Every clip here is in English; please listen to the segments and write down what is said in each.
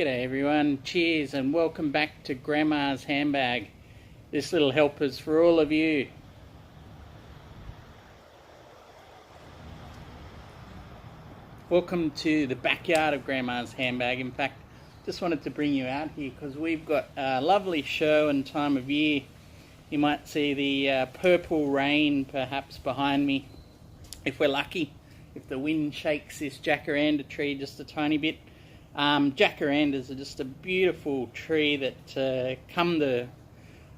G'day everyone, cheers and welcome back to Grandma's Handbag. This little helper's for all of you. Welcome to the backyard of Grandma's Handbag. In fact, just wanted to bring you out here because we've got a lovely show and time of year. You might see the purple rain perhaps behind me, if we're lucky, if the wind shakes this Jacaranda tree just a tiny bit. Jacarandas are just a beautiful tree that come to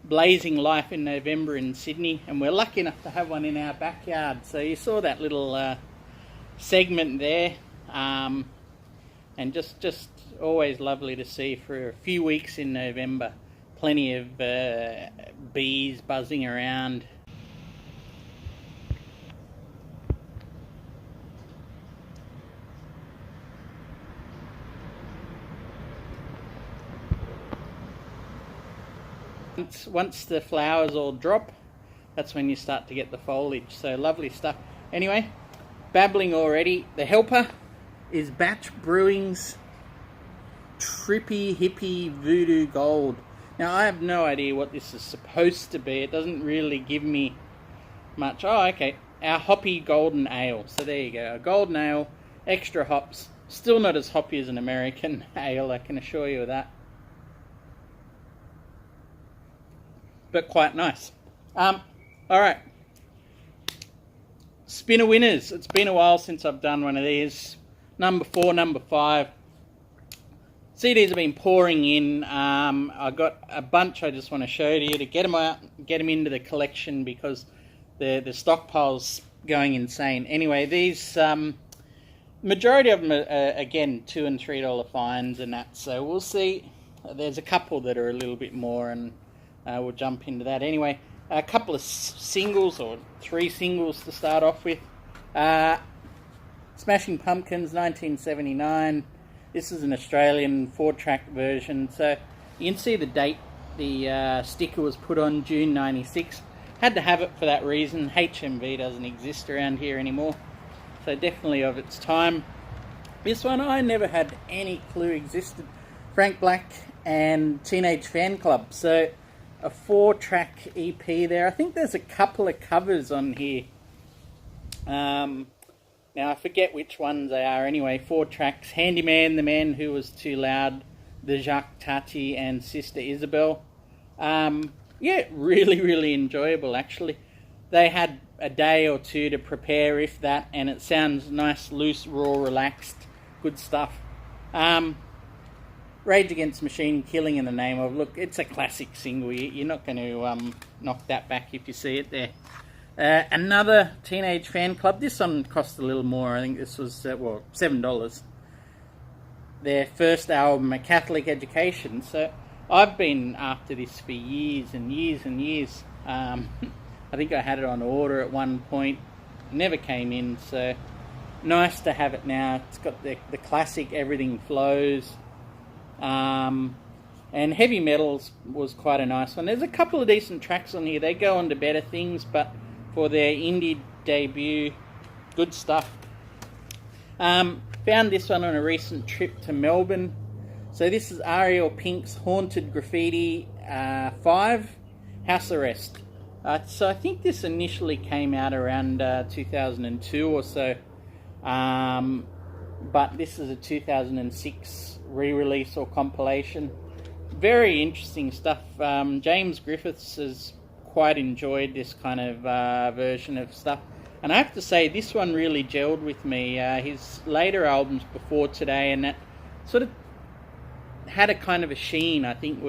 blazing life in November in Sydney, and we're lucky enough to have one in our backyard. So you saw that little segment there, and just always lovely to see for a few weeks in November. Plenty of bees buzzing around. Once the flowers all drop, that's when you start to get the foliage. So lovely stuff. Anyway, babbling already. The helper is Batch Brewing's Trippy Hippie Voodoo Gold. Now I have no idea what this is supposed to be. It doesn't really give me much. Oh, okay. Our hoppy golden ale. So there you go. A golden ale, extra hops. Still not as hoppy as an American ale, I can assure you of that. But quite nice. Alright. Spinner winners. It's been a while since I've done one of these. Number 4, number 5. CDs have been pouring in. I got a bunch I just want to show to you to get them out, get them into the collection because the stockpile's going insane. Anyway, these, majority of them are again $2 and $3 fines and that, so we'll see. There's a couple that are a little bit more, and we'll jump into that. Anyway, a couple of singles, or 3 singles to start off with. Smashing Pumpkins, 1979. This is an Australian 4-track version, so you can see the date. The sticker was put on June 96. Had to have it for that reason. HMV doesn't exist around here anymore, so definitely of its time. This one I never had any clue existed. Frank Black and Teenage Fan Club. So a 4-track EP there. I think there's a couple of covers on here. Now I forget which ones they are. Anyway, 4 tracks. Handyman, The Man Who Was Too Loud, The Jacques Tati, and Sister Isabel. Yeah, really enjoyable actually. They had a day or two to prepare, if that, and it sounds nice, loose, raw, relaxed, good stuff. Rage Against the Machine, Killing in the Name Of. Look, it's a classic single. You're not going to knock that back if you see it there. Another Teenage Fan Club. This one cost a little more. I think this was, well, $7. Their first album, A Catholic Education. So I've been after this for years and years and years. I think I had it on order at one point. Never came in, so nice to have it now. It's got the classic Everything Flows. And Heavy Metals was quite a nice one. There's a couple of decent tracks on here. They go on to better things, but for their indie debut, good stuff. Found this one on a recent trip to Melbourne. So this is Ariel Pink's Haunted Graffiti 5, House Arrest. So I think this initially came out around 2002 or so. But this is a 2006 re-release or compilation. Very interesting stuff. James Griffiths has quite enjoyed this kind of version of stuff, and I have to say this one really gelled with me. His later albums before Today and that sort of had a kind of a sheen. I think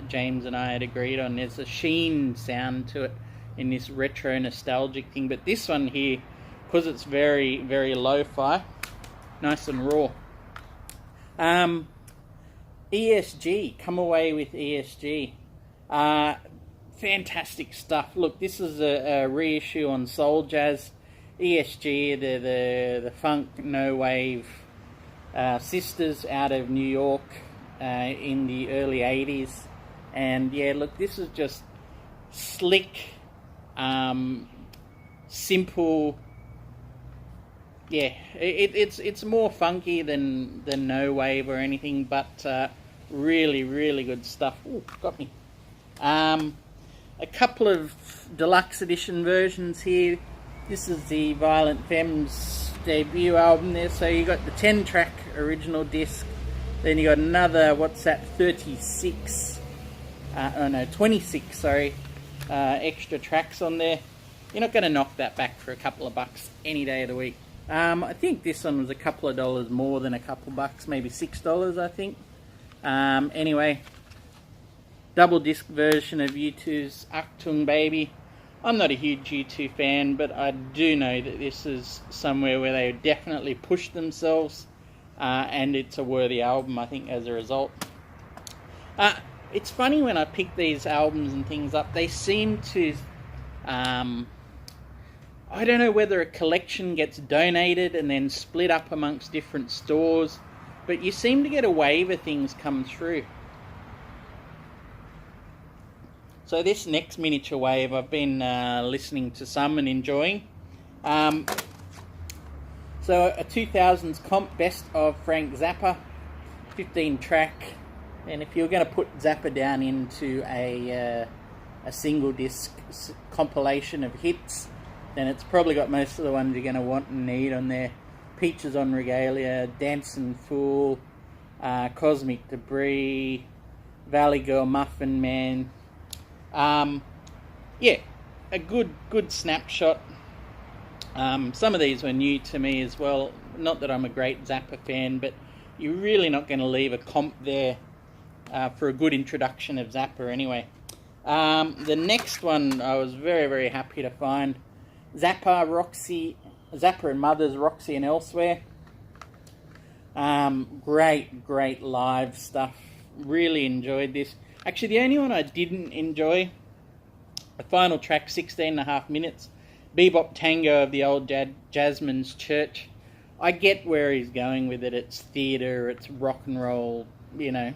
James and I had agreed on there's a sheen sound to it in this retro nostalgic thing, but this one here, because it's very lo-fi, nice and raw. ESG, Come Away with ESG. Fantastic stuff. Look, this is a reissue on Soul Jazz. ESG, the funk no wave sisters out of New York in the early 80s. And yeah, look, this is just slick, simple, yeah, it's more funky than No Wave or anything, but really, really good stuff. Ooh, got me. A couple of deluxe edition versions here. This is the Violent Femmes debut album there. So you got the 10-track original disc, then you got another, what's that, 36, 26, sorry, extra tracks on there. You're not going to knock that back for a couple of bucks any day of the week. I think this one was a couple of dollars more than a couple bucks, maybe $6, I think. Anyway, double disc version of U2's Achtung Baby. I'm not a huge U2 fan, but I do know that this is somewhere where they definitely pushed themselves, and it's a worthy album, I think, as a result. It's funny when I pick these albums and things up, they seem to... I don't know whether a collection gets donated and then split up amongst different stores, but you seem to get a wave of things come through. So this next miniature wave, I've been listening to some and enjoying. So a 2000s comp best of Frank Zappa, 15 track, and if you're going to put Zappa down into a single disc compilation of hits, then it's probably got most of the ones you're going to want and need on there. Peaches on Regalia, Dancing Fool, Cosmic Debris, Valley Girl, Muffin Man. Yeah, a good snapshot. Some of these were new to me as well. Not that I'm a great Zappa fan, but you're really not going to leave a comp there for a good introduction of Zappa anyway. The next one I was very, very happy to find. Zappa and Mothers, Roxy and Elsewhere. Great live stuff. Really enjoyed this. Actually, the only one I didn't enjoy, the final track, 16.5 minutes, Bebop Tango of the Old Jasmine's Church. I get where he's going with it. It's theatre, it's rock and roll, you know.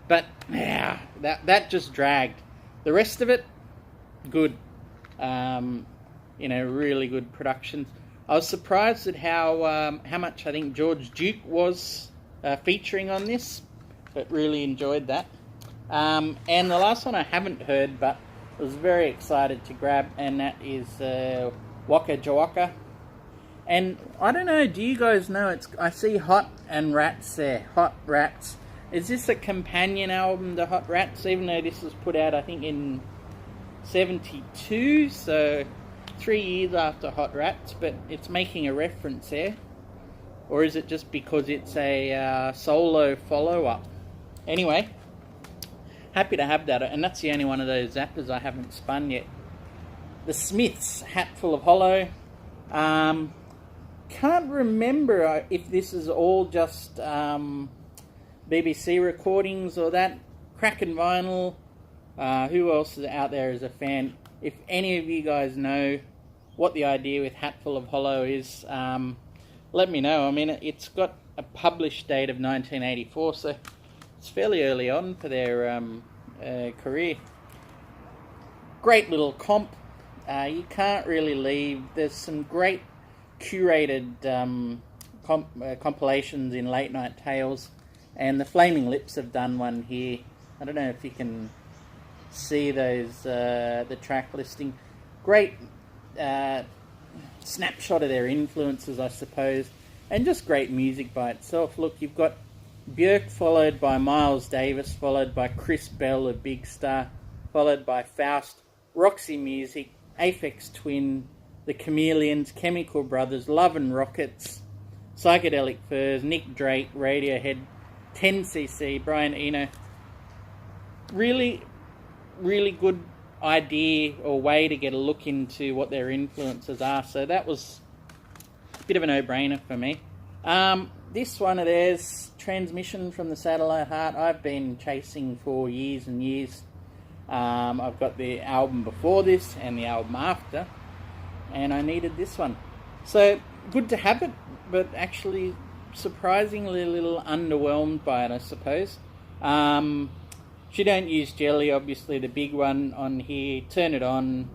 But yeah, that just dragged. The rest of it, good. Really good productions. I was surprised at how much I think George Duke was featuring on this, but really enjoyed that. And the last one I haven't heard, but was very excited to grab, and that is Waka Jawaka. And I don't know, do you guys know, I see Hot and Rats there, Hot Rats. Is this a companion album to Hot Rats, even though this was put out, I think, in 72, so 3 years after Hot Rats, but it's making a reference there? Or is it just because it's a solo follow-up? Anyway, happy to have that, and that's the only one of those Zappas I haven't spun yet. The Smiths, Hatful of Hollow. Can't remember if this is all just BBC recordings or that. Crackin' Vinyl. Who else is out there as a fan? If any of you guys know what the idea with Hatful of Hollow is, let me know. I mean, it's got a published date of 1984, so it's fairly early on for their career. Great little comp. You can't really leave. There's some great curated compilations in Late Night Tales, and the Flaming Lips have done one here. I don't know if you can see those, the track listing. Great snapshot of their influences, I suppose, and just great music by itself. Look, you've got Björk followed by Miles Davis, followed by Chris Bell of Big Star, followed by Faust, Roxy Music, Aphex Twin, The Chameleons, Chemical Brothers, Love and Rockets, Psychedelic Furs, Nick Drake, Radiohead, 10cc, Brian Eno. Really good idea or way to get a look into what their influences are. So that was a bit of a no-brainer for me. This one of theirs, Transmission from the Satellite Heart, I've been chasing for years and years. I've got the album before this and the album after, and I needed this one. So good to have it, but actually surprisingly a little underwhelmed by it, I suppose. She Don't Use Jelly, obviously the big one on here. Turn It On.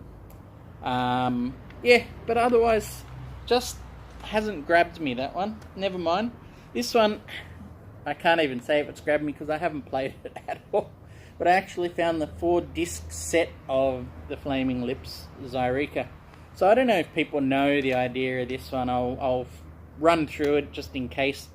Yeah, but otherwise just hasn't grabbed me, that one. Never mind. This one, I can't even say if it's grabbed me because I haven't played it at all. But I actually found the 4-disc set of the Flaming Lips Zyreca. So I don't know if people know the idea of this one. I'll run through it just in case.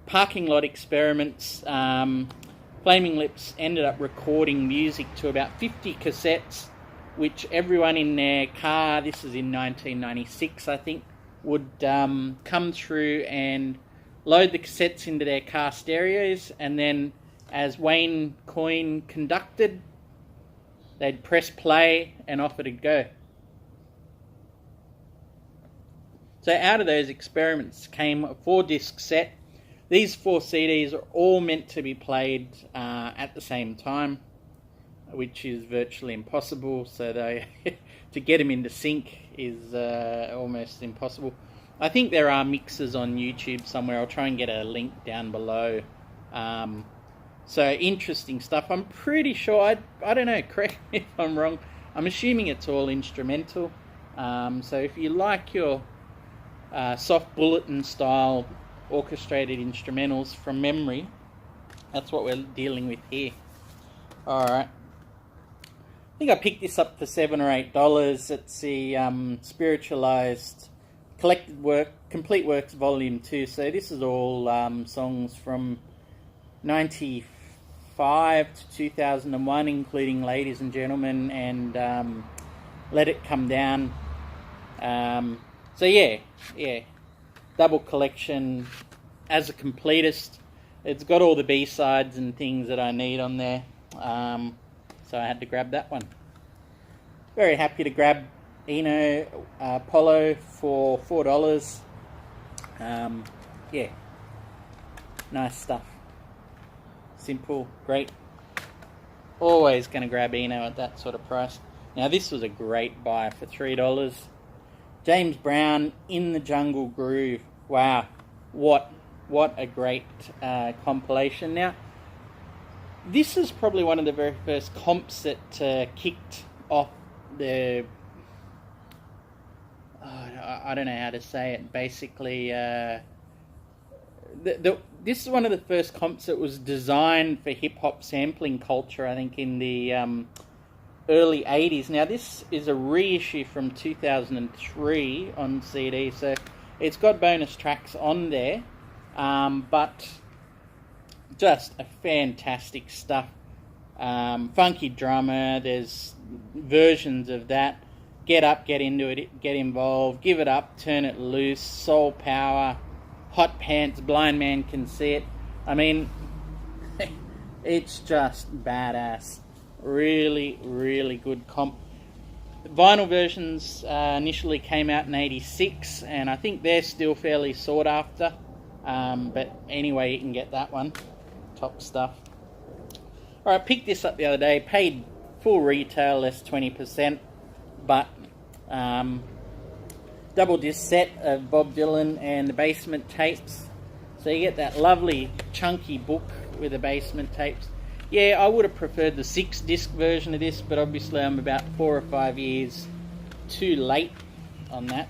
Parking lot experiments. Flaming Lips ended up recording music to about 50 cassettes, which everyone in their car, this is in 1996 I think, would come through and load the cassettes into their car stereos, and then as Wayne Coyne conducted, they'd press play and off it'd go. So out of those experiments came a 4-disc set. These 4 CDs are all meant to be played at the same time, which is virtually impossible. So to get them into sync is almost impossible. I think there are mixes on YouTube somewhere. I'll try and get a link down below. So interesting stuff. I'm pretty sure, I don't know, correct me if I'm wrong. I'm assuming it's all instrumental. So if you like your soft bulletin style orchestrated instrumentals from memory, that's what we're dealing with here. Alright. I think I picked this up for $7 or $8. It's the Spiritualized Collected Work, Complete Works Volume 2. So this is all songs from 95 to 2001, including Ladies and Gentlemen and Let It Come Down. So yeah, double collection as a completist. It's got all the B-sides and things that I need on there. So I had to grab that one. Very happy to grab Eno Polo for $4. Yeah, nice stuff. Simple, great. Always going to grab Eno at that sort of price. Now this was a great buy for $3. James Brown, In the Jungle Groove. Wow, what a great compilation. Now, this is probably one of the very first comps that kicked off the... I don't know how to say it. Basically, this is one of the first comps that was designed for hip-hop sampling culture, I think, in the early 80s. Now, this is a reissue from 2003 on CD, so it's got bonus tracks on there, but just a fantastic stuff. Funky drummer, there's versions of that. Get up, get into it, get involved, give it up, turn it loose, soul power, hot pants, blind man can see it. I mean, it's just badass. Really, really good comp. The vinyl versions initially came out in 86, and I think they're still fairly sought after. But anyway, you can get that one. Top stuff. Alright, picked this up the other day. Paid full retail, less 20%. But double disc set of Bob Dylan and the Basement tapes. So you get that lovely chunky book with the Basement tapes. Yeah, I would have preferred the 6-disc version of this, but obviously I'm about 4 or 5 years too late on that.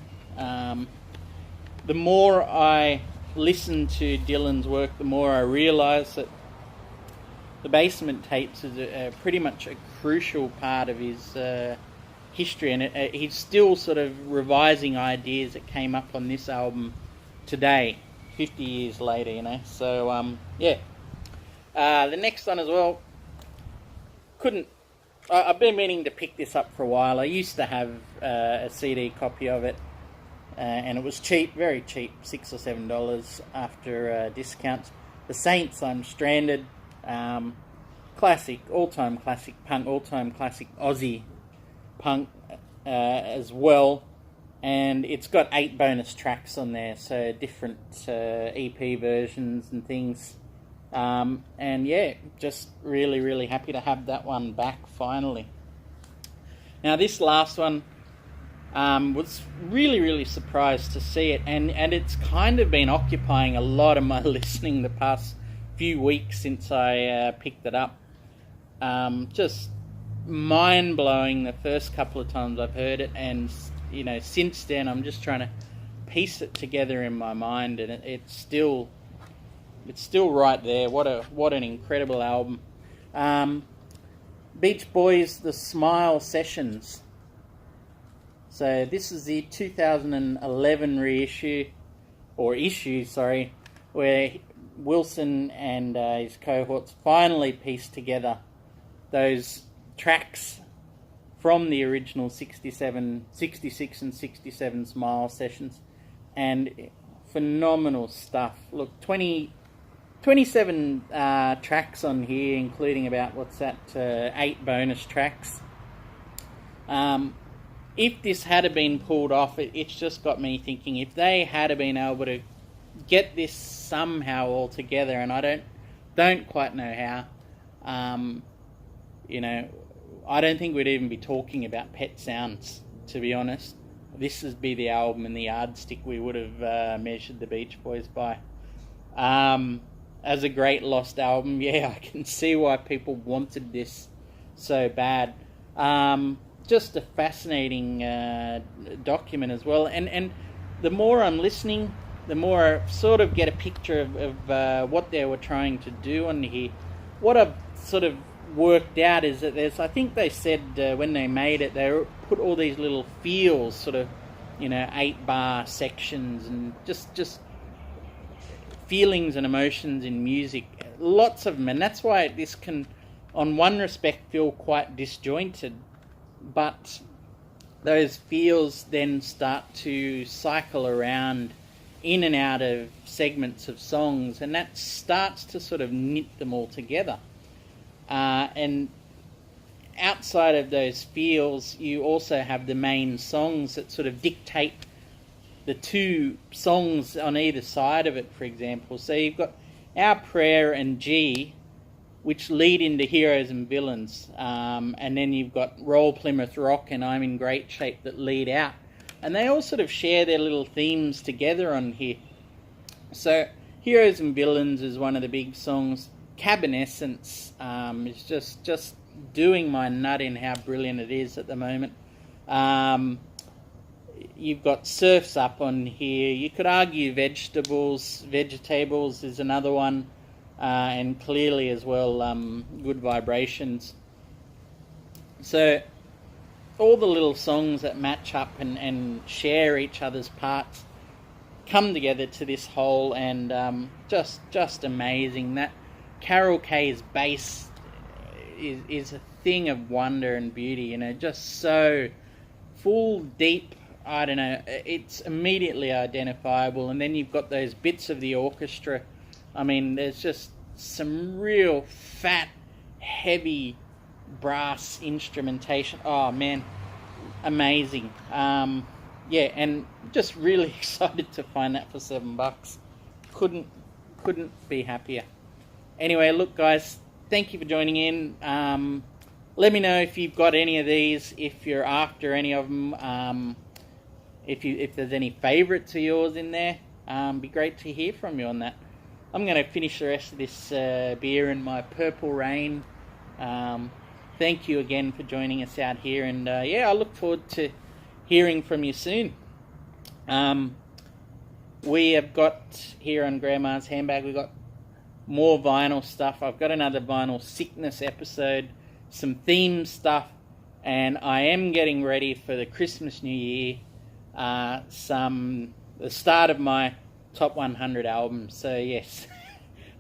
The more I listen to Dylan's work, the more I realise that the Basement tapes is pretty much a crucial part of his history, and he's still sort of revising ideas that came up on this album today, 50 years later, you know. So, yeah. The next one as well, I've been meaning to pick this up for a while. I used to have a CD copy of it, and it was cheap, very cheap, $6 or $7 after discounts. The Saints, I'm Stranded, classic, all-time classic punk, all-time classic Aussie punk as well, and it's got 8 bonus tracks on there, so different EP versions and things. And yeah, just really, really happy to have that one back finally. Now this last one, was really, really surprised to see it, and it's kind of been occupying a lot of my listening the past few weeks since I picked it up. Just mind-blowing the first couple of times I've heard it, and you know, since then I'm just trying to piece it together in my mind, and it's still right there. What an incredible album. Beach Boys, The Smile Sessions. So this is the 2011 reissue, or issue, sorry, where Wilson and his cohorts finally pieced together those tracks from the original 66 and 67 Smile sessions, and phenomenal stuff. Look, 27 tracks on here, including about, 8 bonus tracks. If this had been pulled off, it's just got me thinking, if they had been able to get this somehow all together, and I don't quite know how, I don't think we'd even be talking about Pet Sounds, to be honest. This would be the album and the yardstick we would have measured the Beach Boys by. As a great lost album, yeah, I can see why people wanted this so bad. Just a fascinating document as well. And the more I'm listening, the more I sort of get a picture of what they were trying to do on here. What I've sort of worked out is that I think they said when they made it, they put all these little feels, sort of, 8-bar sections, and just feelings and emotions in music, lots of them, and that's why this can, on one respect, feel quite disjointed, but those feels then start to cycle around in and out of segments of songs, and that starts to sort of knit them all together. And outside of those feels, you also have the main songs that sort of dictate the two songs on either side of it, for example. So you've got Our Prayer and G, which lead into Heroes and Villains. And then you've got Roll Plymouth Rock and I'm in Great Shape that lead out. And they all sort of share their little themes together on here. So Heroes and Villains is one of the big songs. Cabinescence is just doing my nut in how brilliant it is at the moment. You've got Surf's Up on here. You could argue Vegetables is another one, and clearly as well Good Vibrations. So all the little songs that match up and share each other's parts come together to this whole, and just amazing. That Carol Kay's bass is a thing of wonder and beauty, just so full, deep, I don't know, it's immediately identifiable. And then you've got those bits of the orchestra. I mean, there's just some real fat, heavy brass instrumentation. Oh man, amazing. Yeah, and just really excited to find that for $7. Couldn't be happier. Anyway, look guys, thank you for joining in. Let me know if you've got any of these, if you're after any of them, if there's any favourites of yours in there. Be great to hear from you on that. I'm going to finish the rest of this beer in my Purple Rain. Thank you again for joining us out here, and yeah, I look forward to hearing from you soon. We have got here on Grandma's Handbag, we've got more vinyl stuff. I've got another vinyl sickness episode, some theme stuff, and I am getting ready for the Christmas New Year, the start of my top 100 albums. So yes,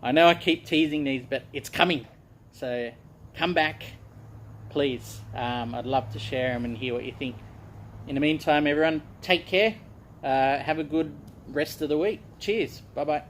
I know I keep teasing these, but it's coming. So come back, please. I'd love to share them and hear what you think. In the meantime, everyone, take care. Have a good rest of the week. Cheers. Bye-bye.